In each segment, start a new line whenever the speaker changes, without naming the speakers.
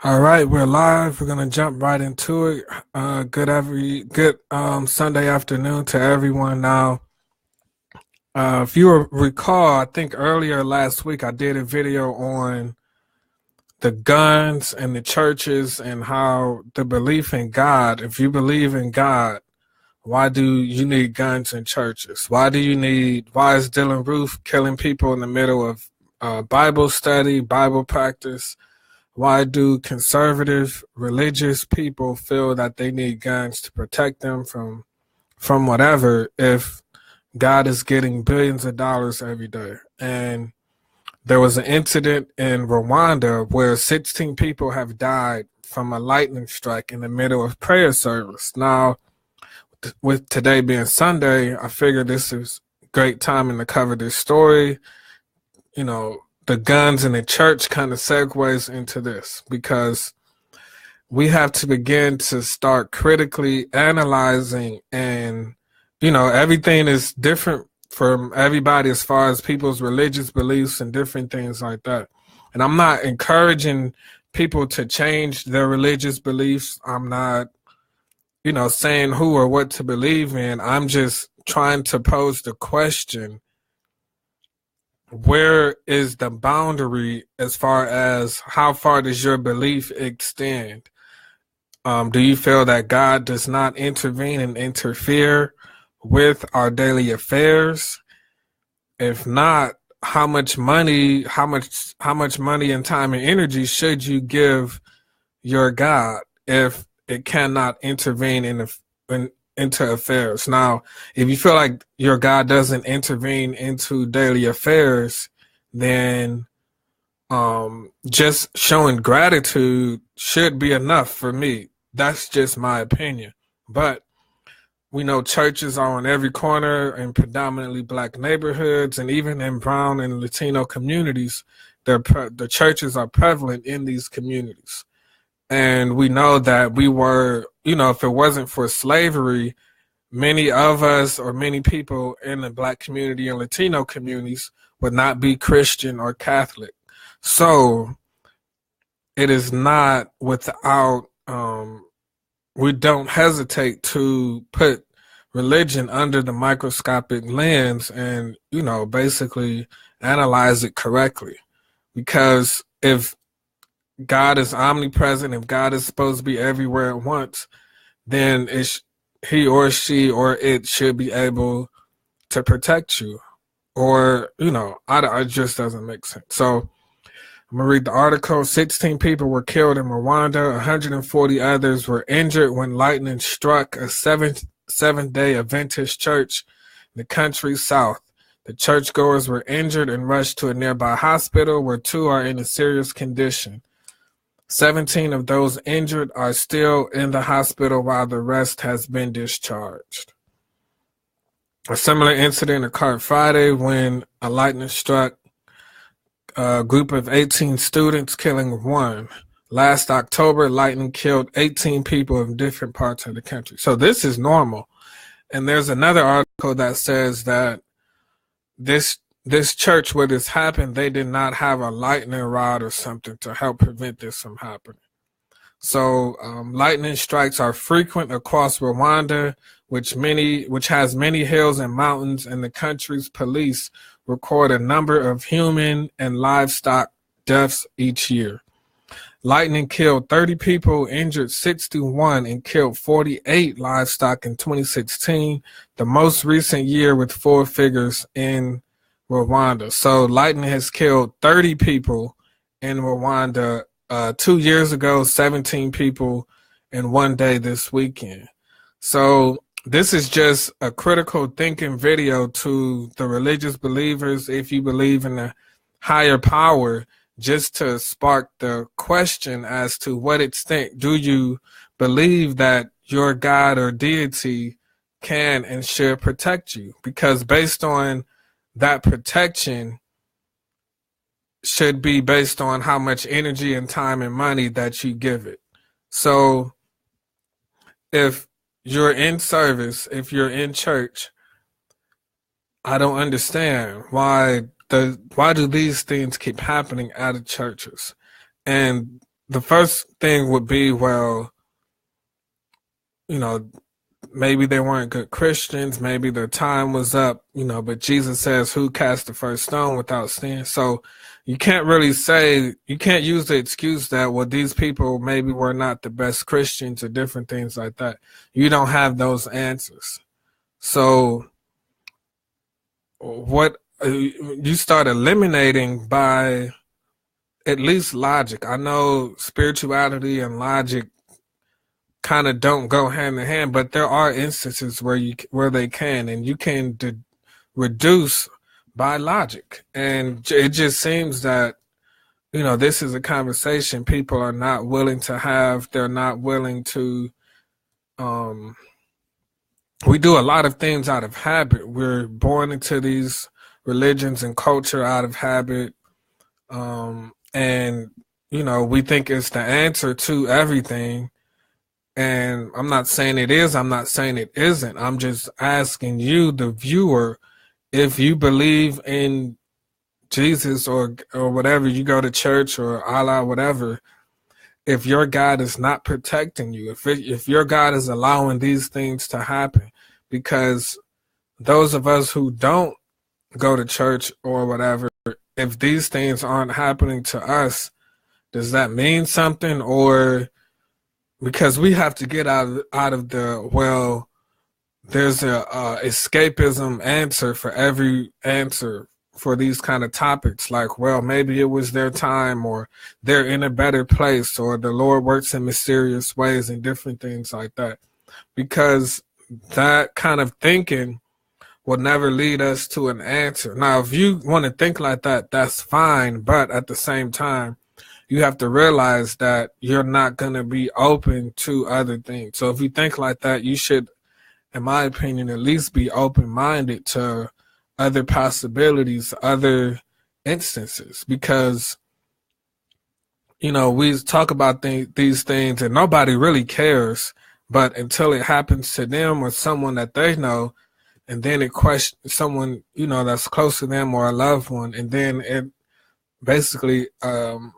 All right, we're live. We're gonna jump right into it. Good Sunday afternoon to everyone. Now, if you recall, I think earlier last week I did a video on the guns and the churches and how the belief in God. If you believe in God, why do you need guns in churches? Why is Dylan Roof killing people in the middle of Bible study, Bible practice? Why do conservative religious people feel that they need guns to protect them from whatever if God is getting billions of dollars every day? And there was an incident in Rwanda where 16 people have died from a lightning strike in the middle of prayer service. Now, with today being Sunday, I figured this is great timing to cover this story. You know, the guns in the church kind of segues into this because we have to begin to start critically analyzing, and everything is different from everybody as far as people's religious beliefs and different things like that. And I'm not encouraging people to change their religious beliefs. I'm not saying who or what to believe in. I'm just trying to pose the question: where is the boundary as far as how far does your belief extend? Do you feel that God does not intervene and interfere with our daily affairs? If not, how much money and time and energy should you give your God if it cannot intervene into affairs? Now, if you feel like your God doesn't intervene into daily affairs, then just showing gratitude should be enough for me. That's just my opinion. But we know churches are on every corner in predominantly Black neighborhoods, and even in brown and Latino communities, the churches are prevalent in these communities. And we know that we were, if it wasn't for slavery, many of us or many people in the Black community and Latino communities would not be Christian or Catholic. So it is not without, we don't hesitate to put religion under the microscopic lens and, basically analyze it correctly. Because if God is omnipresent, if God is supposed to be everywhere at once, then he or she or it should be able to protect you. Or, it just doesn't make sense. So I'm going to read the article. 16 people were killed in Rwanda. 140 others were injured when lightning struck a Seventh-day Adventist church in the country's south. The churchgoers were injured and rushed to a nearby hospital where 2 are in a serious condition. 17 of those injured are still in the hospital while the rest has been discharged. A similar incident occurred Friday when a lightning struck a group of 18 students, killing 1. Last October, lightning killed 18 people in different parts of the country. So this is normal. And there's another article that says that this church where this happened, they did not have a lightning rod or something to help prevent this from happening. So lightning strikes are frequent across Rwanda, which has many hills and mountains, and the country's police record a number of human and livestock deaths each year. Lightning killed 30 people, injured 61, and killed 48 livestock in 2016, the most recent year with 4 figures in Rwanda. So lightning has killed 30 people in Rwanda 2 years ago, 17 people in one day this weekend. So this is just a critical thinking video to the religious believers, if you believe in a higher power, just to spark the question as to what extent do you believe that your God or deity can and should protect you? Because based on that protection should be based on how much energy and time and money that you give it. So if you're in service, if you're in church, I don't understand why do these things keep happening out of churches. And the first thing would be, well, you know, maybe they weren't good Christians, maybe their time was up, but Jesus says, who cast the first stone without sin? So you can't really say, you can't use the excuse that, well, these people maybe were not the best Christians or different things like that. You don't have those answers. So what you start eliminating by at least logic. I know spirituality and logic kind of don't go hand in hand, but there are instances where they can, and you can reduce by logic. And it just seems that this is a conversation people are not willing to have. They're not willing to. We do a lot of things out of habit. We're born into these religions and culture out of habit, and we think it's the answer to everything. And I'm not saying it is, I'm not saying it isn't. I'm just asking you, the viewer, if you believe in Jesus or whatever, you go to church or Allah, whatever, if your God is not protecting you, if your God is allowing these things to happen, because those of us who don't go to church or whatever, if these things aren't happening to us, does that mean something? Or because we have to get out of the, well, there's a escapism answer for every answer for these kind of topics, like, well, maybe it was their time, or they're in a better place, or the Lord works in mysterious ways, and different things like that. Because that kind of thinking will never lead us to an answer. Now, if you want to think like that, that's fine, but at the same time, you have to realize that you're not going to be open to other things. So if you think like that, you should, in my opinion, at least be open-minded to other possibilities, other instances, because, we talk about these things and nobody really cares, but until it happens to them or someone that they know, and then it questions someone, that's close to them or a loved one, and then it basically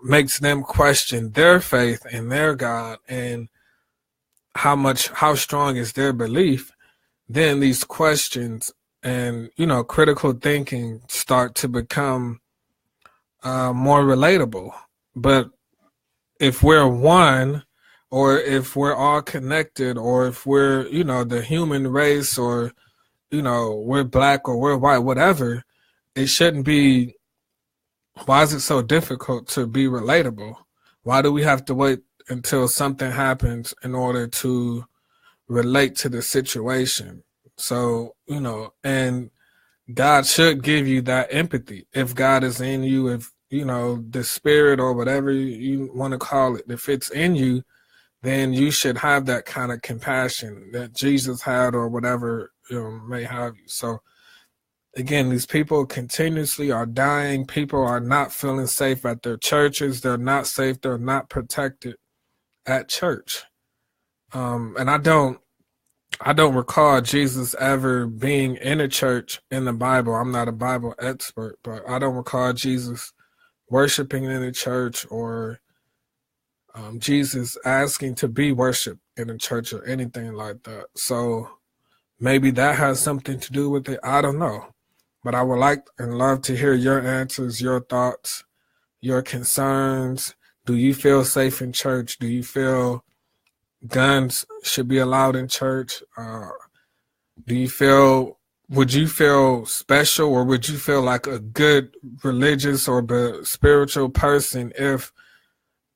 makes them question their faith in their God and how strong is their belief, then these questions and, critical thinking start to become more relatable. But if we're one, or if we're all connected, or if we're, the human race, or, we're black or we're white, whatever, it shouldn't be. Why is it so difficult to be relatable? Why do we have to wait until something happens in order to relate to the situation? So, and God should give you that empathy. If God is in you, if, the spirit or whatever you want to call it, if it's in you, then you should have that kind of compassion that Jesus had, or whatever may have you. So, again, these people continuously are dying. People are not feeling safe at their churches. They're not safe. They're not protected at church. And I don't recall Jesus ever being in a church in the Bible. I'm not a Bible expert, but I don't recall Jesus worshiping in a church, or Jesus asking to be worshiped in a church or anything like that. So maybe that has something to do with it. I don't know. But I would like and love to hear your answers, your thoughts, your concerns. Do you feel safe in church? Do you feel guns should be allowed in church? Would you feel special, or would you feel like a good religious or spiritual person if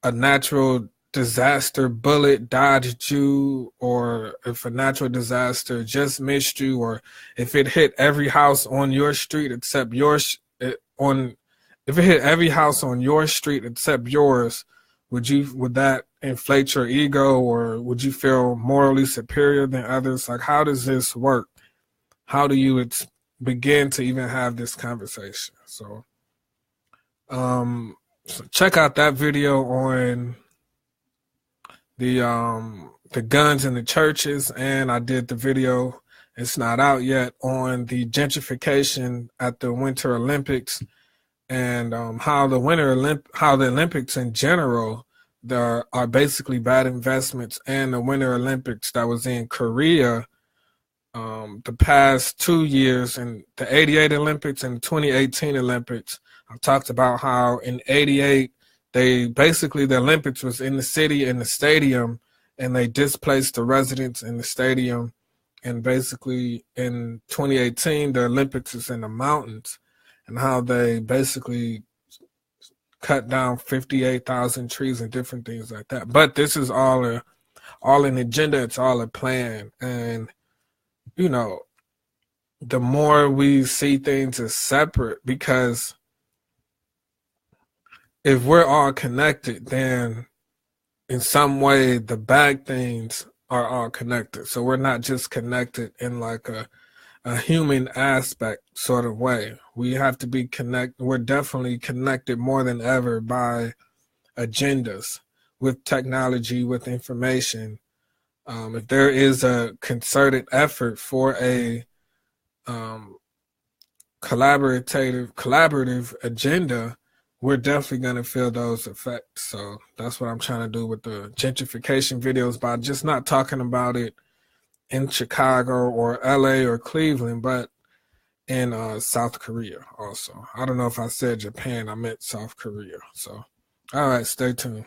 a natural disaster bullet dodged you, or if a natural disaster just missed you, or if it hit every house on your street except yours, if it hit every house on your street except yours, would that inflate your ego, or would you feel morally superior than others? Like, how does this work? How do you begin to even have this conversation? So check out that video on the guns in the churches, and I did the video, it's not out yet, on the gentrification at the Winter Olympics, and how the Olympics in general there are basically bad investments, and the Winter Olympics that was in Korea the past 2 years, in the '88 Olympics and the 2018 Olympics. I talked about how in '88 the Olympics was in the city, in the stadium, and they displaced the residents in the stadium. And basically in 2018 the Olympics is in the mountains, and how they basically cut down 58,000 trees and different things like that. But this is all an agenda. It's all a plan. And you know, the more we see things as separate, because if we're all connected, then in some way the bad things are all connected. So we're not just connected in like a human aspect sort of way. We have to be connected. We're definitely connected more than ever by agendas, with technology, with information. If there is a concerted effort for a collaborative agenda, we're definitely going to feel those effects. So that's what I'm trying to do with the gentrification videos, by just not talking about it in Chicago or LA or Cleveland, but in South Korea also. I don't know if I said Japan, I meant South Korea. So, all right, stay tuned.